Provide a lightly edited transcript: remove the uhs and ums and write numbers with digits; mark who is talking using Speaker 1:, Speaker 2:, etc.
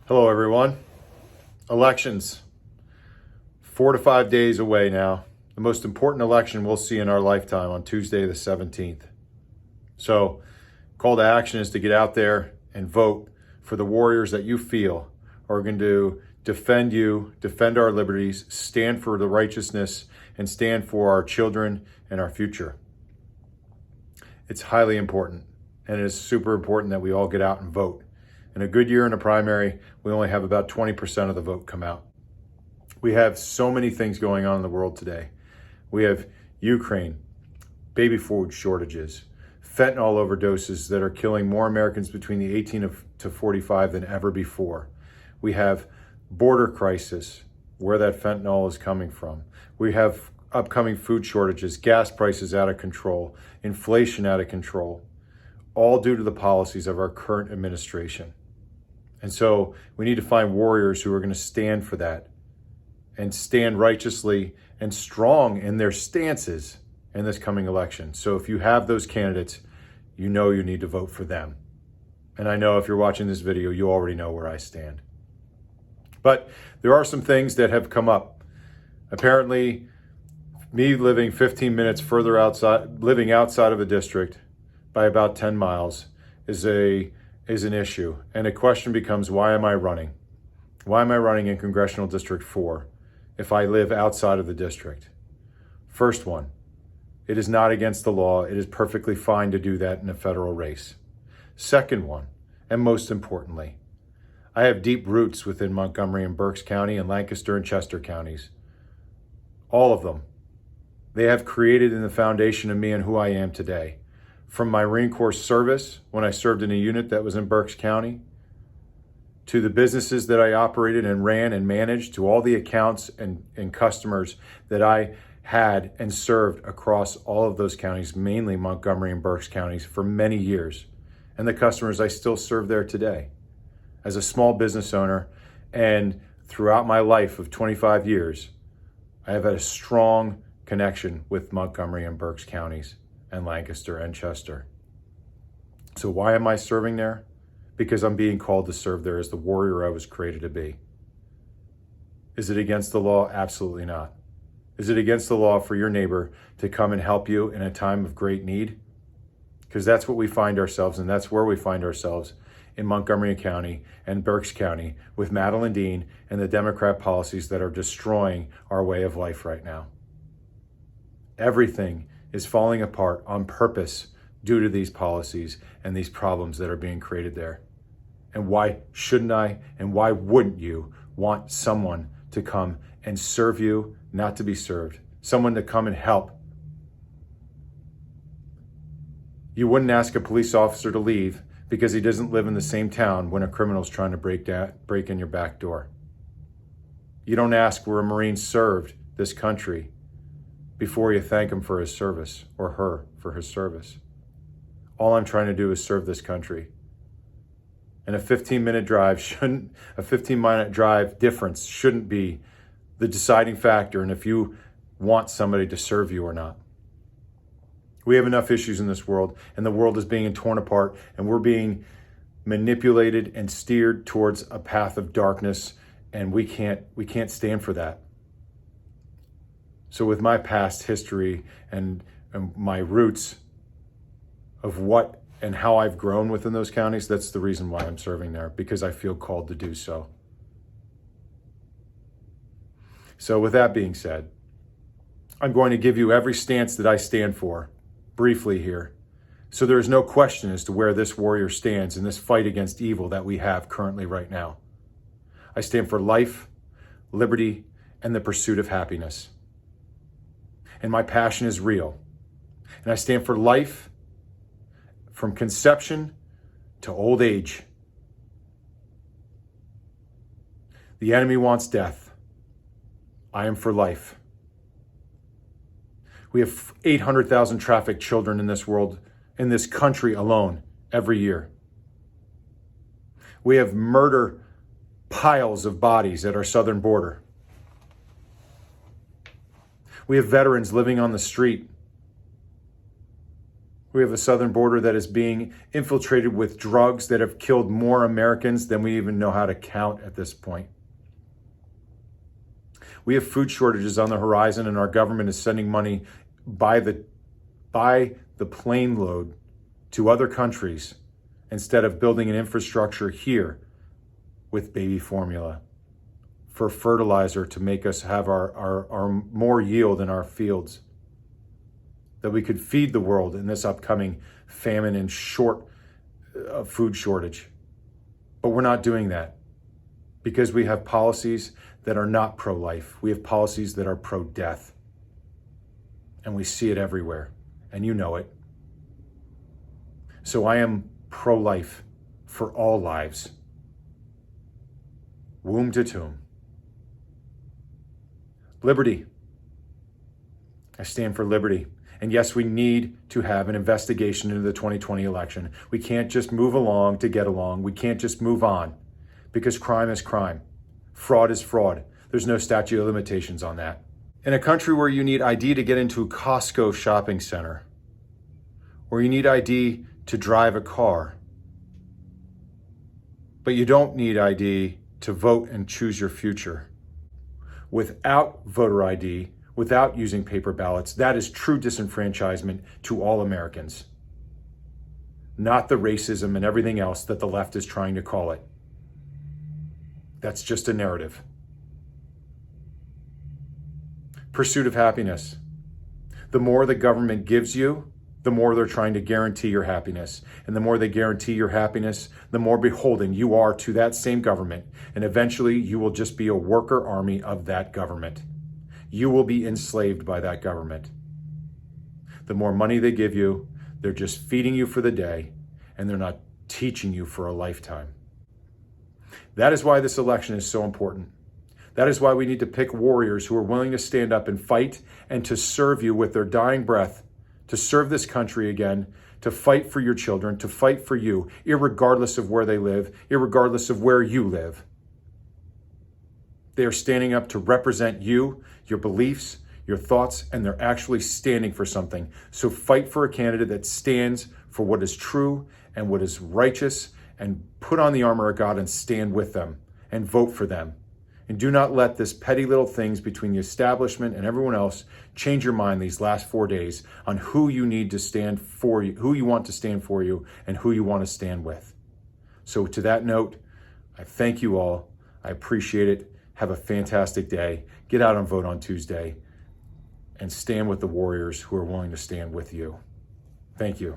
Speaker 1: Hello, everyone. Elections, 4 to 5 days away now. The most important election we'll see in our lifetime on Tuesday, the 17th. So, call to action is to get out there and vote for the warriors that you feel are going to defend you, defend our liberties, stand for the righteousness, and stand for our children and our future. It's highly important, and it is super important that we all get out and vote. In a good year in a primary, we only have about 20% of the vote come out. We have so many things going on in the world today. We have Ukraine, baby food shortages, fentanyl overdoses that are killing more Americans between the 18 to 45 than ever before. We have border crisis, where that fentanyl is coming from. We have upcoming food shortages, gas prices out of control, inflation out of control, all due to the policies of our current administration. And so we need to find warriors who are going to stand for that and stand righteously and strong in their stances in this coming election. So if you have those candidates, you know you need to vote for them. And I know if you're watching this video, you already know where I stand. But there are some things that have come up. Apparently, me living 15 minutes further outside, living outside of a district by about 10 miles is an issue. And a question becomes, why am I running? Why am I running in Congressional District 4 if I live outside of the district? First one, it is not against the law. It is perfectly fine to do that in a federal race. Second one, and most importantly, I have deep roots within Montgomery and Berks County and Lancaster and Chester counties. All of them. They have created in the foundation of me and who I am today. From my Marine Corps service, when I served in a unit that was in Berks County, to the businesses that I operated and ran and managed, to all the accounts and customers that I had and served across all of those counties, mainly Montgomery and Berks counties, for many years. And the customers I still serve there today. As a small business owner, and throughout my life of 25 years, I have had a strong connection with Montgomery and Berks counties and Lancaster and Chester. So why am I serving there? Because I'm being called to serve there as the warrior I was created to be. Is it against the law? Absolutely not. Is it against the law for your neighbor to come and help you in a time of great need? Because that's what we find ourselves, and that's where we find ourselves in Montgomery County and Berks County with Madeline Dean and the Democrat policies that are destroying our way of life right now. Everything is falling apart on purpose due to these policies and these problems that are being created there. And why shouldn't I and why wouldn't you want someone to come and serve you, not to be served, someone to come and help? You wouldn't ask a police officer to leave because he doesn't live in the same town when a criminal's trying to break in your back door. You don't ask where a Marine served this country before you thank him for his service or her for his service. All I'm trying to do is serve this country. And a 15-minute drive difference shouldn't be the deciding factor in if you want somebody to serve you or not. We have enough issues in this world, and the world is being torn apart, and we're being manipulated and steered towards a path of darkness, and we can't stand for that. So with my past history and my roots of what and how I've grown within those counties, that's the reason why I'm serving there, because I feel called to do so. So with that being said, I'm going to give you every stance that I stand for briefly here. So there is no question as to where this warrior stands in this fight against evil that we have currently right now. I stand for life, liberty, and the pursuit of happiness. And my passion is real. And I stand for life from conception to old age. The enemy wants death. I am for life. We have 800,000 trafficked children in this world, in this country alone, every year. We have murder piles of bodies at our southern border. We have veterans living on the street We have a southern border that is being infiltrated with drugs that have killed more Americans than we even know how to count at this point. We have food shortages on the horizon, and our government is sending money by the plane load to other countries instead of building an infrastructure here with baby formula for fertilizer to make us have our more yield in our fields, that we could feed the world in this upcoming famine and food shortage. But we're not doing that because we have policies that are not pro-life. We have policies that are pro-death. And we see it everywhere, and you know it. So I am pro-life for all lives, womb to tomb. Liberty. I stand for liberty. And yes, we need to have an investigation into the 2020 election. We can't just move along to get along. We can't just move on because crime is crime. Fraud is fraud. There's no statute of limitations on that. In a country where you need ID to get into a Costco shopping center, where you need ID to drive a car, but you don't need ID to vote and choose your future. Without voter ID, without using paper ballots, that is true disenfranchisement to all Americans, not the racism and everything else that the left is trying to call it. That's just a narrative. Pursuit of happiness. The more the government gives you, the more they're trying to guarantee your happiness. And the more they guarantee your happiness, the more beholden you are to that same government. And eventually you will just be a worker army of that government. You will be enslaved by that government. The more money they give you, they're just feeding you for the day, and they're not teaching you for a lifetime. That is why this election is so important. That is why we need to pick warriors who are willing to stand up and fight and to serve you with their dying breath, to serve this country again, to fight for your children, to fight for you, irregardless of where they live, irregardless of where you live. They are standing up to represent you, your beliefs, your thoughts, and they're actually standing for something. So fight for a candidate that stands for what is true and what is righteous, and put on the armor of God and stand with them and vote for them. And do not let this petty little things between the establishment and everyone else change your mind these last 4 days on who you need to stand for you, who you want to stand for you, and who you want to stand with. So to that note, I thank you all. I appreciate it. Have a fantastic day. Get out and vote on Tuesday and stand with the warriors who are willing to stand with you. Thank you.